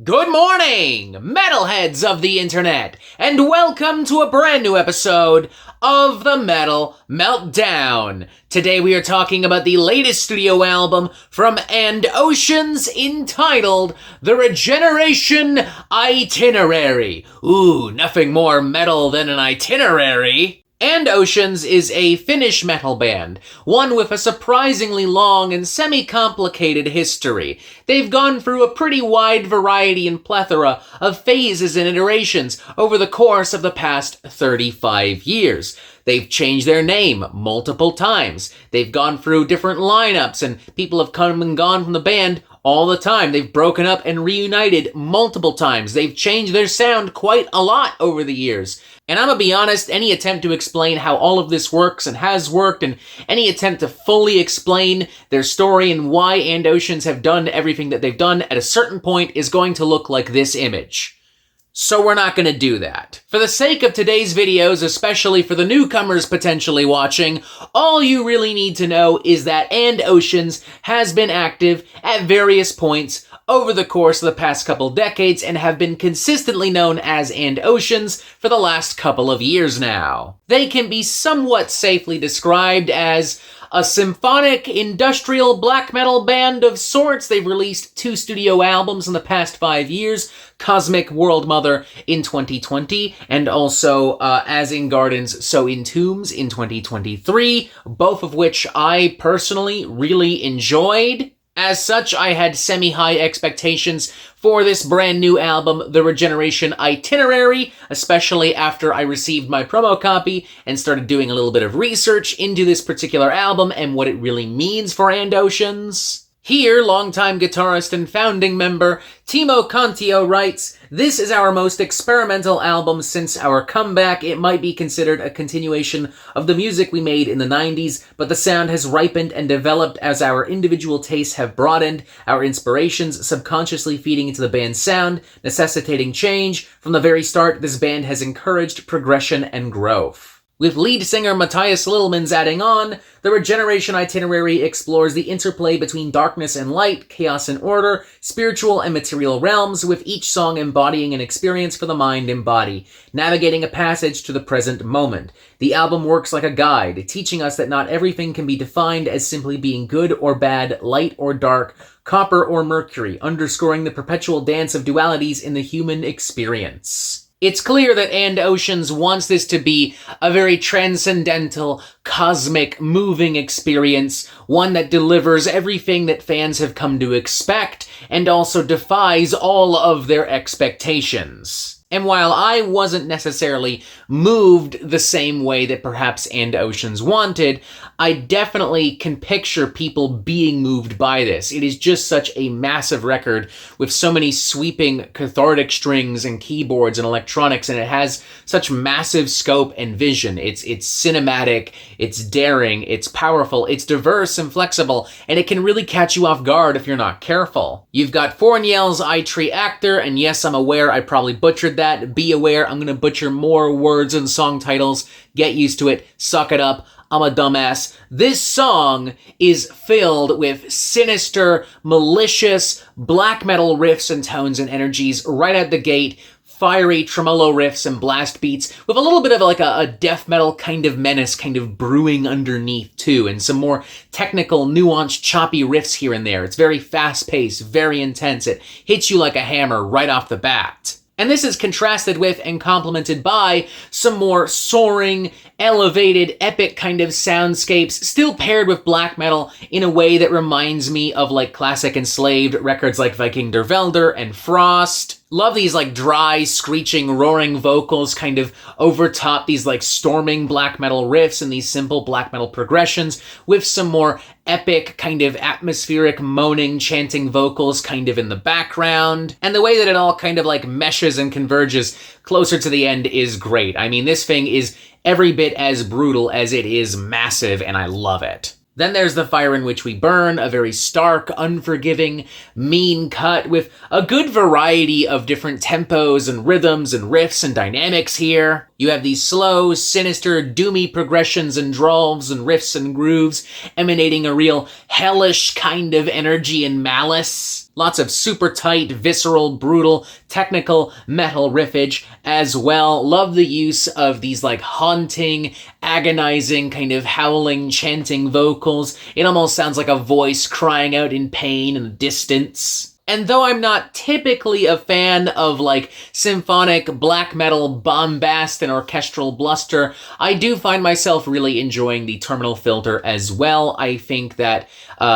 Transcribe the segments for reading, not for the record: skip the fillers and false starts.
Good morning, metalheads of the internet, and welcome to a brand new episode of the Metal Meltdown. Today we are talking about the latest studio album from And Oceans entitled The Regeneration Itinerary. Ooh, nothing more metal than an itinerary. And Oceans is a Finnish metal band, one with a surprisingly long and semi-complicated history. They've gone through a pretty wide variety and plethora of phases and iterations over the course of the past 35 years. They've changed their name multiple times. They've gone through different lineups, and people have come and gone from the band all the time. They've broken up and reunited multiple times. They've changed their sound quite a lot over the years. And I'm gonna be honest, any attempt to explain how all of this works and has worked, and any attempt to fully explain their story and why And Oceans have done everything that they've done at a certain point is going to look like this image. So we're not going to do that. For the sake of today's videos, especially for the newcomers potentially watching, all you really need to know is that And Oceans has been active at various points over the course of the past couple decades and have been consistently known as And Oceans for the last couple of years now. They can be somewhat safely described as a symphonic industrial black metal band of sorts. They've released 2 studio albums in the past 5 years, Cosmic World Mother in 2020, and also As in Gardens, So in Tombs in 2023, both of which I personally really enjoyed. As such, I had semi-high expectations for this brand new album, The Regeneration Itinerary, especially after I received my promo copy and started doing a little bit of research into this particular album and what it really means for And Oceans. Here, longtime guitarist and founding member Timo Kontio writes, "This is our most experimental album since our comeback. It might be considered a continuation of the music we made in the 90s, but the sound has ripened and developed as our individual tastes have broadened, our inspirations subconsciously feeding into the band's sound, necessitating change. From the very start, this band has encouraged progression and growth." With lead singer Matthias Lillmans adding on, The Regeneration Itinerary explores the interplay between darkness and light, chaos and order, spiritual and material realms, with each song embodying an experience for the mind and body, navigating a passage to the present moment. The album works like a guide, teaching us that not everything can be defined as simply being good or bad, light or dark, copper or mercury, underscoring the perpetual dance of dualities in the human experience. It's clear that And Oceans wants this to be a very transcendental, cosmic, moving experience, one that delivers everything that fans have come to expect, and also defies all of their expectations. And while I wasn't necessarily moved the same way that perhaps And Oceans wanted, I definitely can picture people being moved by this. It is just such a massive record with so many sweeping cathartic strings and keyboards and electronics, and it has such massive scope and vision. It's cinematic, it's daring, it's powerful, it's diverse and flexible, and it can really catch you off guard if you're not careful. You've got Forniel's I Tree Actor, and yes, I'm aware I probably butchered that. Be aware, I'm gonna butcher more words and song titles. Get used to it. Suck it up. I'm a dumbass. This song is filled with sinister, malicious, black metal riffs and tones and energies right out the gate. Fiery tremolo riffs and blast beats with a little bit of like a death metal kind of menace kind of brewing underneath too, and some more technical, nuanced, choppy riffs here and there. It's very fast-paced, very intense. It hits you like a hammer right off the bat. And this is contrasted with and complemented by some more soaring, elevated, epic kind of soundscapes, still paired with black metal in a way that reminds me of like classic Enslaved records like Viking der Velder and Frost. Love these like dry, screeching, roaring vocals kind of overtop these like storming black metal riffs and these simple black metal progressions with some more epic kind of atmospheric moaning, chanting vocals kind of in the background. And the way that it all kind of like meshes and converges closer to the end is great. I mean, this thing is every bit as brutal as it is massive, and I love it. Then there's The Fire in Which We Burn, a very stark, unforgiving, mean cut with a good variety of different tempos and rhythms and riffs and dynamics here. You have these slow, sinister, doomy progressions and drawls and riffs and grooves emanating a real hellish kind of energy and malice. Lots of super tight, visceral, brutal, technical metal riffage as well. Love the use of these like haunting, agonizing, kind of howling, chanting vocals. It almost sounds like a voice crying out in pain in the distance. And though I'm not typically a fan of, like, symphonic black metal bombast and orchestral bluster, I do find myself really enjoying the terminal filter as well. I think that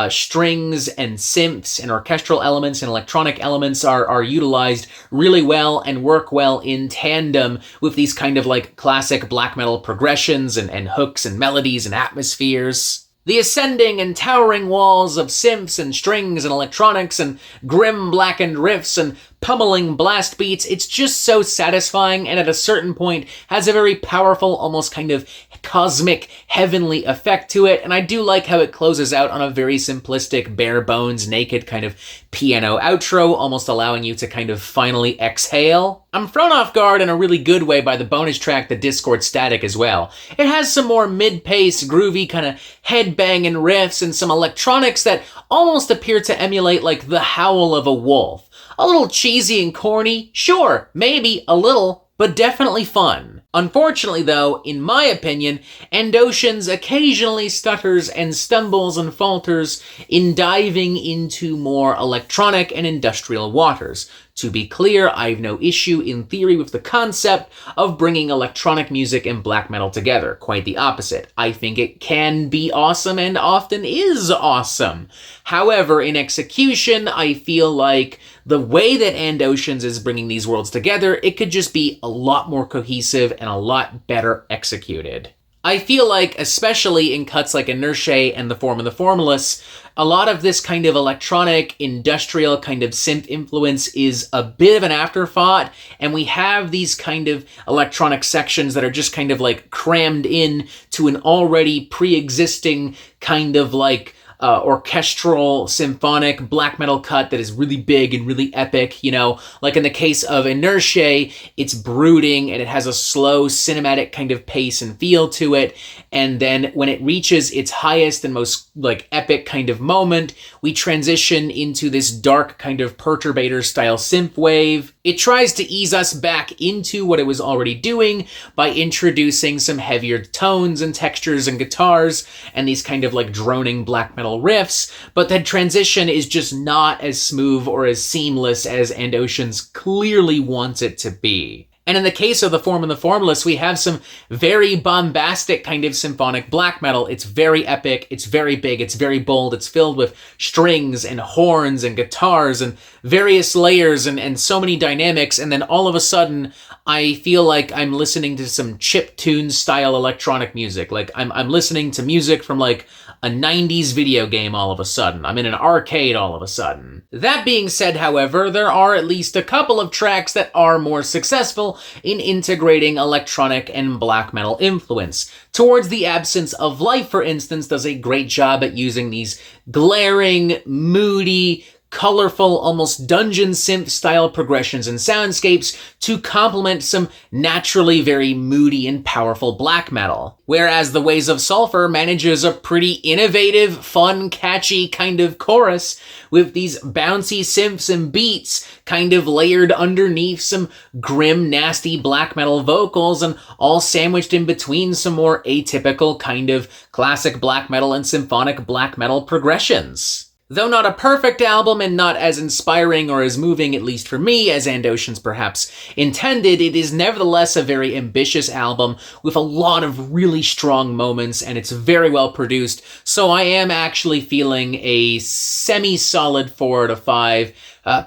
strings and synths and orchestral elements and electronic elements are utilized really well and work well in tandem with these kind of, like, classic black metal progressions and hooks and melodies and atmospheres. The ascending and towering walls of synths and strings and electronics and grim blackened riffs and pummeling blast beats, it's just so satisfying and at a certain point has a very powerful, almost kind of cosmic, heavenly effect to it, and I do like how it closes out on a very simplistic, bare bones, naked kind of piano outro, almost allowing you to kind of finally exhale. I'm thrown off guard in a really good way by the bonus track, The Discord Static, as well. It has some more mid-pace, groovy kind of headbanging riffs and some electronics that almost appear to emulate like the howl of a wolf. A little cheesy and corny, sure, maybe a little, but definitely fun. Unfortunately though, in my opinion, Endoceans occasionally stutters and stumbles and falters in diving into more electronic and industrial waters. To be clear, I've no issue in theory with the concept of bringing electronic music and black metal together. Quite the opposite. I think it can be awesome and often is awesome. However, in execution, I feel like the way that Endoceans is bringing these worlds together, it could just be a lot more cohesive and a lot better executed. I feel like, especially in cuts like Inertiae and The Form and the Formless, a lot of this kind of electronic, industrial kind of synth influence is a bit of an afterthought, and we have these kind of electronic sections that are just kind of like crammed in to an already pre-existing kind of like orchestral, symphonic black metal cut that is really big and really epic, you know, like in the case of Inertiae, it's brooding and it has a slow cinematic kind of pace and feel to it, and then when it reaches its highest and most like epic kind of moment, we transition into this dark kind of perturbator style synth wave. It tries to ease us back into what it was already doing by introducing some heavier tones and textures and guitars and these kind of like droning black metal riffs, but the transition is just not as smooth or as seamless as Endoceans clearly wants it to be. And in the case of The Form and the Formless, we have some very bombastic kind of symphonic black metal. It's very epic, it's very big, it's very bold, it's filled with strings and horns and guitars and various layers and so many dynamics, and then all of a sudden, I feel like I'm listening to some chiptune style electronic music. Like, I'm listening to music from like a 90s video game all of a sudden. I'm in an arcade all of a sudden. That being said, however, there are at least a couple of tracks that are more successful in integrating electronic and black metal influence. Towards the Absence of Life, for instance, does a great job at using these glaring, moody, colorful, almost dungeon synth-style progressions and soundscapes to complement some naturally very moody and powerful black metal. Whereas The Ways of Sulphur manages a pretty innovative, fun, catchy kind of chorus with these bouncy synths and beats kind of layered underneath some grim, nasty black metal vocals and all sandwiched in between some more atypical kind of classic black metal and symphonic black metal progressions. Though not a perfect album and not as inspiring or as moving, at least for me, as Endoceans perhaps intended, it is nevertheless a very ambitious album with a lot of really strong moments, and it's very well produced, so I am actually feeling a semi-solid 4 out of 5,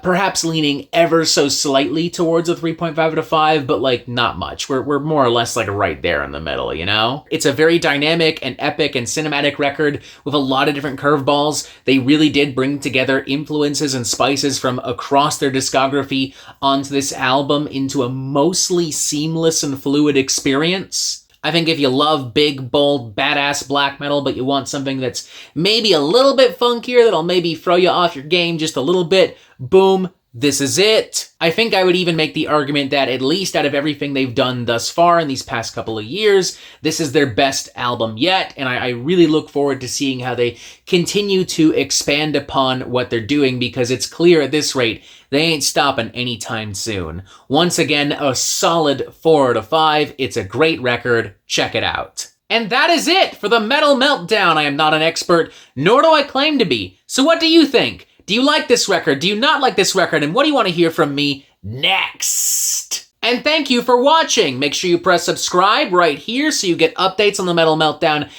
perhaps leaning ever so slightly towards a 3.5 out of 5, but like not much. We're more or less like right there in the middle, you know? It's a very dynamic and epic and cinematic record with a lot of different curveballs. They really did bring together influences and spices from across their discography onto this album into a mostly seamless and fluid experience. I think if you love big, bold, badass black metal, but you want something that's maybe a little bit funkier, that'll maybe throw you off your game just a little bit, boom, this is it. I think I would even make the argument that at least out of everything they've done thus far in these past couple of years, this is their best album yet, and I really look forward to seeing how they continue to expand upon what they're doing, because it's clear at this rate, they ain't stopping anytime soon. Once again, a solid 4 out of 5. It's a great record. Check it out. And that is it for the Metal Meltdown. I am not an expert, nor do I claim to be. So what do you think? Do you like this record? Do you not like this record? And what do you want to hear from me next? And thank you for watching. Make sure you press subscribe right here so you get updates on the Metal Meltdown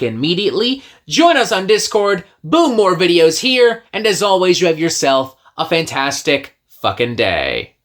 immediately. Join us on Discord. Boom, more videos here. And as always, you have yourself a fantastic fucking day.